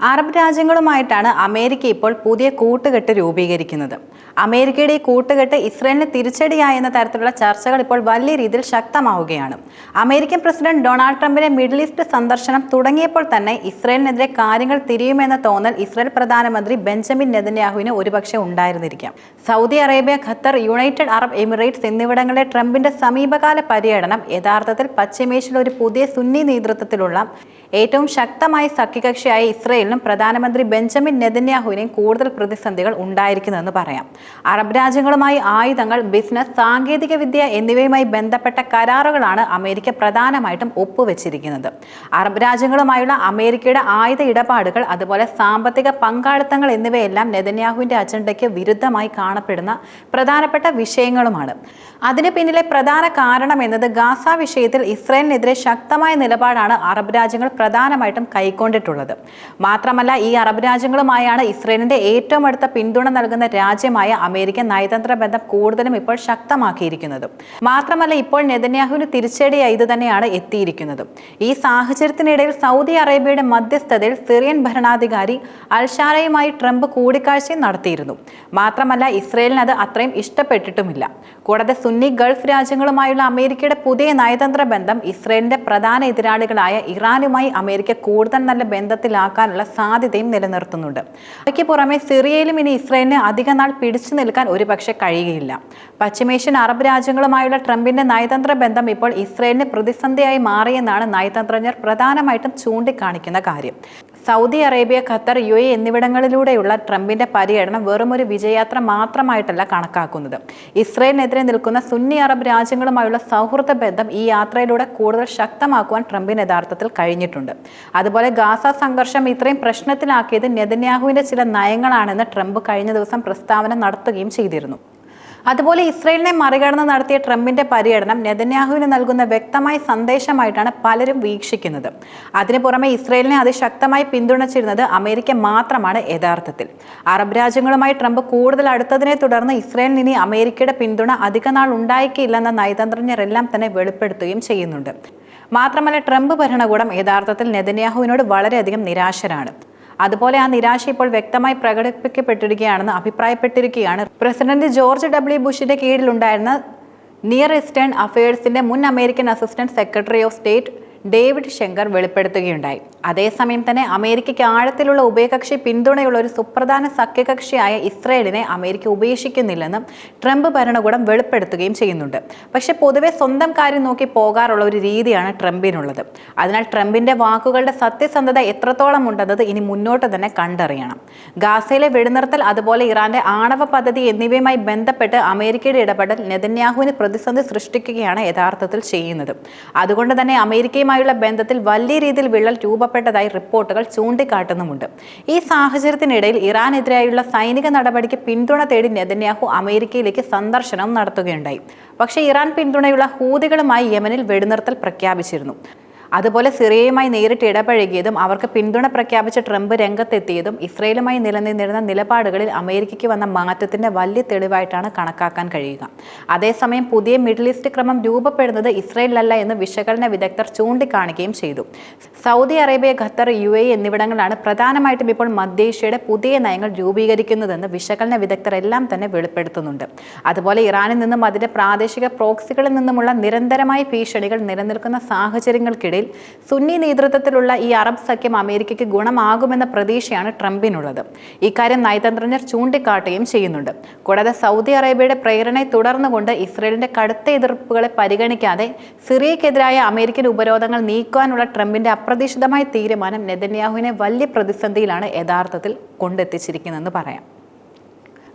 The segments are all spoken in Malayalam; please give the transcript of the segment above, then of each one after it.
അറബ് രാജ്യങ്ങളുമായിട്ടാണ് അമേരിക്ക ഇപ്പോൾ പുതിയ കൂട്ടുകെട്ട് രൂപീകരിക്കുന്നത്. അമേരിക്കയുടെ ഈ കൂട്ടുകെട്ട് ഇസ്രയേലിന് തിരിച്ചടിയായെന്ന തരത്തിലുള്ള ചർച്ചകൾ ഇപ്പോൾ വലിയ രീതിയിൽ ശക്തമാവുകയാണ്. അമേരിക്കൻ പ്രസിഡന്റ് ഡൊണാൾഡ് ട്രംപിന്റെ മിഡിൽ ഈസ്റ്റ് സന്ദർശനം തുടങ്ങിയപ്പോൾ തന്നെ ഇസ്രയേലിനെതിരെ കാര്യങ്ങൾ തിരിയുമെന്ന തോന്നൽ ഇസ്രയേൽ പ്രധാനമന്ത്രി ബെഞ്ചമിൻ നെതന്യാഹുവിന് ഒരുപക്ഷെ ഉണ്ടായിരുന്നിരിക്കാം. Saudi Arabia, Qatar, United Arab Emirates എന്നിവിടങ്ങളിലെ ട്രംപിന്റെ സമീപകാല പര്യടനം യഥാർത്ഥത്തിൽ പശ്ചിമേഷ്യയിൽ ഒരു പുതിയ സുന്നി നേതൃത്വത്തിലുള്ള ഏറ്റവും ശക്തമായ സഖ്യകക്ഷിയായ ഇസ്രയേലിനും പ്രധാനമന്ത്രി ബെഞ്ചമിൻ നെതന്യാഹുവിനെയും കൂടുതൽ പ്രതിസന്ധികൾ ഉണ്ടായിരിക്കുന്നതെന്ന് പറയാം. അറബ് രാജ്യങ്ങളുമായി ആയുധങ്ങൾ, ബിസിനസ്, സാങ്കേതിക വിദ്യ എന്നിവയുമായി ബന്ധപ്പെട്ട കരാറുകളാണ് അമേരിക്ക പ്രധാനമായിട്ടും ഒപ്പുവെച്ചിരിക്കുന്നത്. അറബ് രാജ്യങ്ങളുമായുള്ള അമേരിക്കയുടെ ആയുധ ഇടപാടുകൾ, അതുപോലെ സാമ്പത്തിക പങ്കാളിത്തങ്ങൾ എന്നിവയെല്ലാം നെതന്യാഹുവിന്റെ അജണ്ടയ്ക്ക് വിരുദ്ധമായി കാണപ്പെടുന്ന പ്രധാനപ്പെട്ട വിഷയങ്ങളുമാണ്. അതിന് പിന്നിലെ പ്രധാന കാരണം എന്നത് ഗാസ വിഷയത്തിൽ ഇസ്രയേലിനെതിരെ ശക്തമായ നിലപാടാണ് അറബ് രാജ്യങ്ങൾ പ്രധാനമായിട്ടും കൈക്കൊണ്ടിട്ടുള്ളത്. മാത്രമല്ല, ഈ അറബ് രാജ്യങ്ങളുമായാണ് ഇസ്രയേലിന്റെ ഏറ്റവും അടുത്ത പിന്തുണ നൽകുന്ന രാജ്യമായ അമേരിക്ക നയതന്ത്ര ബന്ധം കൂടുതലും ഇപ്പോൾ ശക്തമാക്കിയിരിക്കുന്നത്. മാത്രമല്ല, ഇപ്പോൾ നെതന്യാഹുവിന് തിരിച്ചടിയായി ഇത് തന്നെയാണ് എത്തിയിരിക്കുന്നത്. ഈ സാഹചര്യത്തിനിടയിൽ സൗദി അറേബ്യയുടെ മധ്യസ്ഥതയിൽ സിറിയൻ ഭരണാധികാരി അൽഷാരയുമായി ട്രംപ് കൂടിക്കാഴ്ചയും നടത്തിയിരുന്നു. മാത്രമല്ല, ഇസ്രയേലിന് അത് അത്രയും ഇഷ്ടപ്പെട്ടിട്ടുമില്ല. കൂടാതെ സുന്നി ഗൾഫ് രാജ്യങ്ങളുമായുള്ള അമേരിക്കയുടെ പുതിയ നയതന്ത്ര ബന്ധം ഇസ്രയേലിന്റെ പ്രധാന എതിരാളികളായ ഇറാനുമായി അമേരിക്ക കൂടുതൽ നല്ല ബന്ധത്തിലാക്കാനുള്ള സാധ്യതയും നിലനിർത്തുന്നുണ്ട്. അവയ്ക്ക് പുറമെ സിറിയയിലും ഇനി ഇസ്രയേലിന് അധിക നാൾ പിടിച്ചു നിൽക്കാൻ ഒരുപക്ഷെ കഴിയുകയില്ല. പശ്ചിമേഷ്യൻ അറബ് രാജ്യങ്ങളുമായുള്ള ട്രംപിന്റെ നയതന്ത്ര ബന്ധം ഇപ്പോൾ ഇസ്രയേലിന് പ്രതിസന്ധിയായി മാറിയെന്നാണ് നയതന്ത്രജ്ഞർ പ്രധാനമായിട്ടും ചൂണ്ടിക്കാണിക്കുന്ന കാര്യം. സൗദി അറേബ്യ, ഖത്തർ, UAE എന്നിവിടങ്ങളിലൂടെയുള്ള ട്രംപിന്റെ പര്യടനം വെറും ഒരു വിജയയാത്ര മാത്രമായിട്ടല്ല കണക്കാക്കുന്നത്. ഇസ്രയേലിനെതിരെ നിൽക്കുന്ന സുന്നി അറബ് രാജ്യങ്ങളുമായുള്ള സൗഹൃദ ബന്ധം ഈ യാത്രയിലൂടെ കൂടുതൽ ശക്തമാക്കുവാൻ ട്രംപിന് യഥാർത്ഥത്തിൽ കഴിഞ്ഞിട്ടുണ്ട്. അതുപോലെ ഗാസ സംഘർഷം ഇത്രയും പ്രശ്നത്തിലാക്കിയത് നെതന്യാഹുവിന്റെ ചില നയങ്ങളാണെന്ന് ട്രംപ് കഴിഞ്ഞ ദിവസം പ്രസ്താവന നടത്തുകയും ചെയ്തിരുന്നു. അതുപോലെ ഇസ്രയേലിനെ മറികടന്ന് നടത്തിയ ട്രംപിന്റെ പര്യടനം നെതന്യാഹുവിന് നൽകുന്ന വ്യക്തമായ സന്ദേശമായിട്ടാണ് പലരും വീക്ഷിക്കുന്നത്. അതിനു പുറമെ ഇസ്രയേലിനെ അതിശക്തമായി പിന്തുണച്ചിരുന്നത് അമേരിക്ക മാത്രമാണ്. യഥാർത്ഥത്തിൽ അറബ് രാജ്യങ്ങളുമായി ട്രംപ് കൂടുതൽ അടുത്തതിനെ തുടർന്ന് ഇസ്രയേലിന് ഇനി അമേരിക്കയുടെ പിന്തുണ അധിക നാൾ ഉണ്ടായിരിക്കില്ലെന്ന നയതന്ത്രജ്ഞരെല്ലാം തന്നെ വെളിപ്പെടുത്തുകയും ചെയ്യുന്നുണ്ട്. മാത്രമല്ല, ട്രംപ് ഭരണകൂടം യഥാർത്ഥത്തിൽ നെതന്യാഹുവിനോട് വളരെയധികം നിരാശരാണ്. അതുപോലെ ആ നിരാശ ഇപ്പോൾ വ്യക്തമായി പ്രകടിപ്പിക്കപ്പെട്ടിരിക്കുകയാണെന്ന് അഭിപ്രായപ്പെട്ടിരിക്കുകയാണ് പ്രസിഡന്റ് ജോർജ് W. ബുഷിന്റെ കീഴിലുണ്ടായിരുന്ന നിയർ ഈസ്റ്റേൺ അഫയേഴ്സിന്റെ മുൻ American assistant secretary of state David Schenker വെളിപ്പെടുത്തുകയുണ്ടായി. അതേസമയം തന്നെ അമേരിക്കയ്ക്ക് ആഴത്തിലുള്ള ഉഭയകക്ഷി പിന്തുണയുള്ള ഒരു സുപ്രധാന സഖ്യകക്ഷിയായ ഇസ്രയേലിനെ അമേരിക്ക ഉപേക്ഷിക്കുന്നില്ലെന്നും ട്രംപ് ഭരണകൂടം വെളിപ്പെടുത്തുകയും ചെയ്യുന്നുണ്ട്. പക്ഷേ പൊതുവെ സ്വന്തം കാര്യം നോക്കി പോകാറുള്ള ഒരു രീതിയാണ് ട്രംപിനുള്ളത്. അതിനാൽ ട്രംപിന്റെ വാക്കുകളുടെ സത്യസന്ധത എത്രത്തോളം ഉണ്ടെന്നത് ഇനി മുന്നോട്ട് തന്നെ കണ്ടറിയണം. ഗാസയിലെ വെടിനിർത്തൽ, അതുപോലെ ഇറാന്റെ ആണവ പദ്ധതി എന്നിവയുമായി ബന്ധപ്പെട്ട് അമേരിക്കയുടെ ഇടപെടൽ നെതന്യാഹുവിന് പ്രതിസന്ധി സൃഷ്ടിക്കുകയാണ് യഥാർത്ഥത്തിൽ ചെയ്യുന്നത്. അതുകൊണ്ട് തന്നെ അമേരിക്കയുമായുള്ള ബന്ധത്തിൽ വലിയ രീതിയിൽ വിള്ളൽ രൂപപ്പെട്ടതായി റിപ്പോർട്ടുകൾ ചൂണ്ടിക്കാട്ടുന്നുമുണ്ട്. ഈ സാഹചര്യത്തിനിടയിൽ ഇറാനെതിരായുള്ള സൈനിക നടപടിക്ക് പിന്തുണ തേടി നെതന്യാഹു അമേരിക്കയിലേക്ക് സന്ദർശനവും നടത്തുകയുണ്ടായി. പക്ഷേ ഇറാൻ പിന്തുണയുള്ള ഹൂതികളുമായി യമനിൽ വെടിനിർത്തൽ പ്രഖ്യാപിച്ചിരുന്നു. അതുപോലെ സിറിയയുമായി നേരിട്ട് ഇടപഴകിയതും അവർക്ക് പിന്തുണ പ്രഖ്യാപിച്ച ട്രംപ് രംഗത്തെത്തിയതും ഇസ്രയേലുമായി നിലനിന്നിരുന്ന നിലപാടുകളിൽ അമേരിക്കയ്ക്ക് വന്ന മാറ്റത്തിന്റെ വലിയ തെളിവായിട്ടാണ് കണക്കാക്കാൻ കഴിയുക. അതേസമയം പുതിയ മിഡിൽ ഈസ്റ്റ് ക്രമം രൂപപ്പെടുന്നത് ഇസ്രയേലിലല്ല എന്ന് വിശകലന വിദഗ്ധർ ചൂണ്ടിക്കാണിക്കുകയും ചെയ്തു. സൗദി അറേബ്യ, ഖത്തർ, UAE എന്നിവിടങ്ങളാണ് പ്രധാനമായിട്ടും ഇപ്പോൾ മധ്യേഷ്യയുടെ പുതിയ നയങ്ങൾ രൂപീകരിക്കുന്നതെന്ന് വിശകലന വിദഗ്ധർ എല്ലാം തന്നെ വെളിപ്പെടുത്തുന്നുണ്ട്. അതുപോലെ ഇറാനിൽ നിന്നും അതിന്റെ പ്രാദേശിക പ്രോക്സികളിൽ നിന്നുമുള്ള നിരന്തരമായ ഭീഷണികൾ നിലനിൽക്കുന്ന സാഹചര്യങ്ങൾക്കിടയിൽ സുന്നി നേതൃത്വത്തിലുള്ള ഈ അറബ് സഖ്യം അമേരിക്കയ്ക്ക് ഗുണമാകുമെന്ന പ്രതീക്ഷയാണ് ട്രംപിനുള്ളത്. ഇക്കാര്യം നയതന്ത്രജ്ഞർ ചൂണ്ടിക്കാട്ടുകയും ചെയ്യുന്നുണ്ട്. കൂടാതെ സൗദി അറേബ്യയുടെ പ്രേരണയെ തുടർന്നുകൊണ്ട് ഇസ്രയേലിന്റെ കടുത്ത എതിർപ്പുകളെ പരിഗണിക്കാതെ സിറിയക്കെതിരായ അമേരിക്കൻ ഉപരോധങ്ങൾ നീക്കുവാനുള്ള ട്രംപിന്റെ അപ്രതീക്ഷിതമായ തീരുമാനം നെതന്യാഹുവിനെ വലിയ പ്രതിസന്ധിയിലാണ് യഥാർത്ഥത്തിൽ കൊണ്ടെത്തിച്ചിരിക്കുന്നതെന്ന് പറയാം.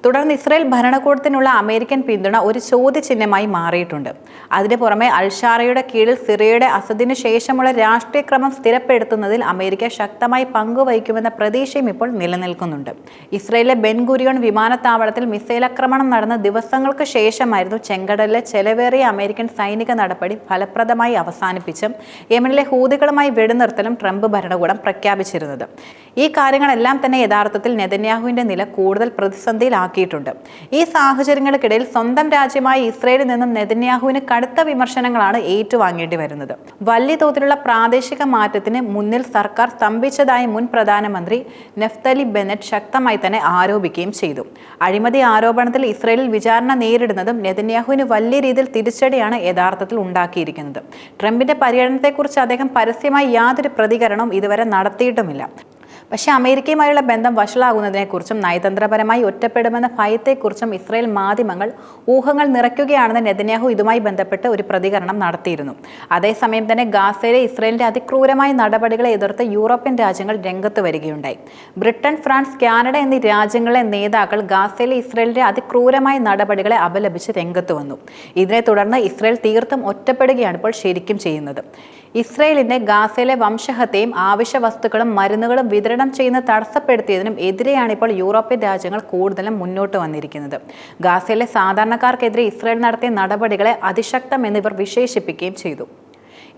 തുടർന്ന് ഇസ്രയേൽ ഭരണകൂടത്തിനുള്ള അമേരിക്കൻ പിന്തുണ ഒരു ചോദ്യചിഹ്നമായി മാറിയിട്ടുണ്ട്. അതിന് പുറമെ അൽഷാറയുടെ കീഴിൽ സിറിയയുടെ അസദിനു ശേഷമുള്ള രാഷ്ട്രീയ ക്രമം സ്ഥിരപ്പെടുത്തുന്നതിൽ അമേരിക്ക ശക്തമായി പങ്കുവഹിക്കുമെന്ന പ്രതീക്ഷയും ഇപ്പോൾ നിലനിൽക്കുന്നുണ്ട്. ഇസ്രയേലിലെ ബെൻ ഗുരിയോൺ വിമാനത്താവളത്തിൽ മിസൈൽ ആക്രമണം നടന്ന ദിവസങ്ങൾക്ക് ശേഷമായിരുന്നു ചെങ്കടലിലെ ചെലവേറിയ അമേരിക്കൻ സൈനിക നടപടി ഫലപ്രദമായി അവസാനിപ്പിച്ചും യമനിലെ ഹൂതികളുമായി വെടിനിർത്തലും ട്രംപ് ഭരണകൂടം പ്രഖ്യാപിച്ചിരുന്നത്. ഈ കാര്യങ്ങളെല്ലാം തന്നെ യഥാർത്ഥത്തിൽ നെതന്യാഹുവിന്റെ നില കൂടുതൽ പ്രതിസന്ധിയിലാക്കി ശക്തമാക്കിയിട്ടുണ്ട്. ഈ സാഹചര്യങ്ങൾക്കിടയിൽ സ്വന്തം രാജ്യമായ ഇസ്രയേലിൽ നിന്നും നെതന്യാഹുവിന് കടുത്ത വിമർശനങ്ങളാണ് ഏറ്റുവാങ്ങേണ്ടി വരുന്നത്. വലിയ തോതിലുള്ള പ്രാദേശിക മാറ്റത്തിന് മുന്നിൽ സർക്കാർ സ്തംഭിച്ചതായി മുൻ പ്രധാനമന്ത്രി നഫ്തലി ബെന്നറ്റ് ശക്തമായി തന്നെ ആരോപിക്കുകയും ചെയ്തു. അഴിമതി ആരോപണത്തിൽ ഇസ്രയേലിൽ വിചാരണ നേരിടുന്നതും നെതന്യാഹുവിന് വലിയ രീതിയിൽ തിരിച്ചടിയാണ് യഥാർത്ഥത്തിൽ ഉണ്ടാക്കിയിരിക്കുന്നത്. ട്രംപിന്റെ പര്യടനത്തെക്കുറിച്ച് അദ്ദേഹം പരസ്യമായി യാതൊരു പ്രതികരണവും ഇതുവരെ നടത്തിയിട്ടുമില്ല. പക്ഷേ അമേരിക്കയുമായുള്ള ബന്ധം വഷളാകുന്നതിനെക്കുറിച്ചും നയതന്ത്രപരമായി ഒറ്റപ്പെടുമെന്ന ഭയത്തെക്കുറിച്ചും ഇസ്രായേൽ മാധ്യമങ്ങൾ ഊഹങ്ങൾ നിറയ്ക്കുകയാണെന്ന് നെതന്യാഹു ഇതുമായി ബന്ധപ്പെട്ട് ഒരു പ്രതികരണം നടത്തിയിരുന്നു. അതേസമയം തന്നെ ഗാസയിലെ ഇസ്രായേലിന്റെ അതിക്രൂരമായ നടപടികളെ എതിർത്ത് യൂറോപ്യൻ രാജ്യങ്ങൾ രംഗത്ത് വരികയുണ്ടായി. ബ്രിട്ടൻ, ഫ്രാൻസ്, കാനഡ എന്നീ രാജ്യങ്ങളിലെ നേതാക്കൾ ഗാസയിലെ ഇസ്രായേലിന്റെ അതിക്രൂരമായ നടപടികളെ അപലപിച്ച് രംഗത്ത് വന്നു. ഇതിനെ തുടർന്ന് ഇസ്രായേൽ തീർത്തും ഒറ്റപ്പെടുകയാണ് ഇപ്പോൾ ശരിക്കും ചെയ്യുന്നത്. ഇസ്രായേലിന്റെ ഗാസയിലെ വംശഹത്യയും ആവശ്യ വസ്തുക്കളും മരുന്നുകളും വിതരണം ചെയ്യുന്നത് തടസ്സപ്പെടുത്തിയതിനും എതിരെയാണ് ഇപ്പോൾ യൂറോപ്യൻ രാജ്യങ്ങൾ കൂടുതലും മുന്നോട്ട് വന്നിരിക്കുന്നത്. ഗാസയിലെ സാധാരണക്കാർക്കെതിരെ ഇസ്രായേൽ നടത്തിയ നടപടികളെ അതിശക്തം എന്നിവർ വിശേഷിപ്പിക്കുകയും ചെയ്തു.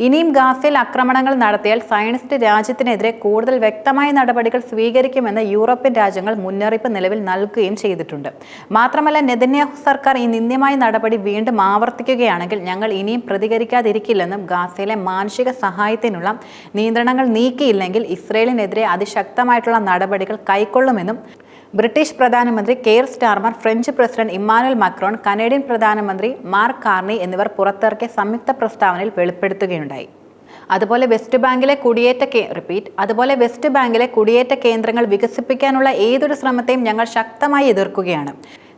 ഇനിയും ഗാസയിൽ ആക്രമണങ്ങൾ നടത്തിയാൽ സയനിസ്റ്റ് രാജ്യത്തിനെതിരെ കൂടുതൽ വ്യക്തമായ നടപടികൾ സ്വീകരിക്കുമെന്ന് യൂറോപ്യൻ രാജ്യങ്ങൾ മുന്നറിയിപ്പ് നിലവിൽ നൽകുകയും ചെയ്തിട്ടുണ്ട്. മാത്രമല്ല, നെതന്യാഹു സർക്കാർ ഈ നിന്ദ്യമായ നടപടി വീണ്ടും ആവർത്തിക്കുകയാണെങ്കിൽ ഞങ്ങൾ ഇനിയും പ്രതികരിക്കാതിരിക്കില്ലെന്നും ഗാസയിലെ മാനുഷിക സഹായത്തിനുള്ള നിയന്ത്രണങ്ങൾ നീക്കിയില്ലെങ്കിൽ ഇസ്രയേലിനെതിരെ അതിശക്തമായിട്ടുള്ള നടപടികൾ കൈക്കൊള്ളുമെന്നും ബ്രിട്ടീഷ് പ്രധാനമന്ത്രി Keir Starmer, French president Emmanuel Macron, Canadian പ്രധാനമന്ത്രി മാർക്ക് കാർണി എന്നിവർ പുറത്തിറക്കിയ സംയുക്ത പ്രസ്താവനയിൽ വെളിപ്പെടുത്തുകയുണ്ടായി. അതുപോലെ വെസ്റ്റ് ബാങ്കിലെ കുടിയേറ്റ കേന്ദ്രങ്ങൾ വികസിപ്പിക്കാനുള്ള ഏതൊരു ശ്രമത്തെയും ഞങ്ങൾ ശക്തമായി എതിർക്കുകയാണ്.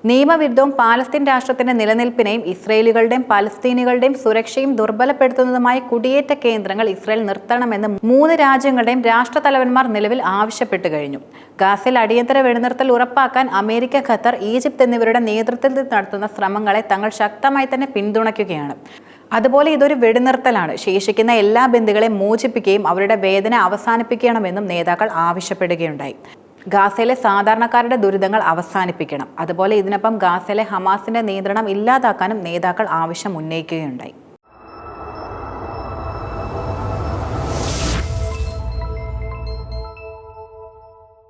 നിയമവിരുദ്ധവും പാലസ്തീൻ രാഷ്ട്രത്തിന്റെ നിലനിൽപ്പിനെയും ഇസ്രയേലികളുടെയും പലസ്തീനികളുടെയും സുരക്ഷയും ദുർബലപ്പെടുത്തുന്നതുമായ കുടിയേറ്റ കേന്ദ്രങ്ങൾ ഇസ്രയേൽ നിർത്തണമെന്ന് 3 രാജ്യങ്ങളുടെയും രാഷ്ട്രതലവന്മാർ നിലവിൽ ആവശ്യപ്പെട്ടു കഴിഞ്ഞു. ഗാസയിൽ അടിയന്തര വെടിനിർത്തൽ ഉറപ്പാക്കാൻ അമേരിക്ക, ഖത്തർ, ഈജിപ്ത് എന്നിവരുടെ നേതൃത്വത്തിൽ നടത്തുന്ന ശ്രമങ്ങളെ തങ്ങൾ ശക്തമായി തന്നെ പിന്തുണയ്ക്കുകയാണ്. അതുപോലെ ഇതൊരു വെടിനിർത്തലാണ്. ശേഷിക്കുന്ന എല്ലാ ബന്ദികളെയും മോചിപ്പിക്കുകയും അവരുടെ വേദന അവസാനിപ്പിക്കണമെന്നും നേതാക്കൾ ആവശ്യപ്പെടുകയുണ്ടായി. ഗാസയിലെ സാധാരണക്കാരുടെ ദുരിതങ്ങൾ അവസാനിപ്പിക്കണം. അതുപോലെ ഇതിനൊപ്പം ഗാസയിലെ ഹമാസിന്റെ നിയന്ത്രണം ഇല്ലാതാക്കാനും നേതാക്കൾ ആവശ്യം ഉന്നയിക്കുകയുണ്ടായി.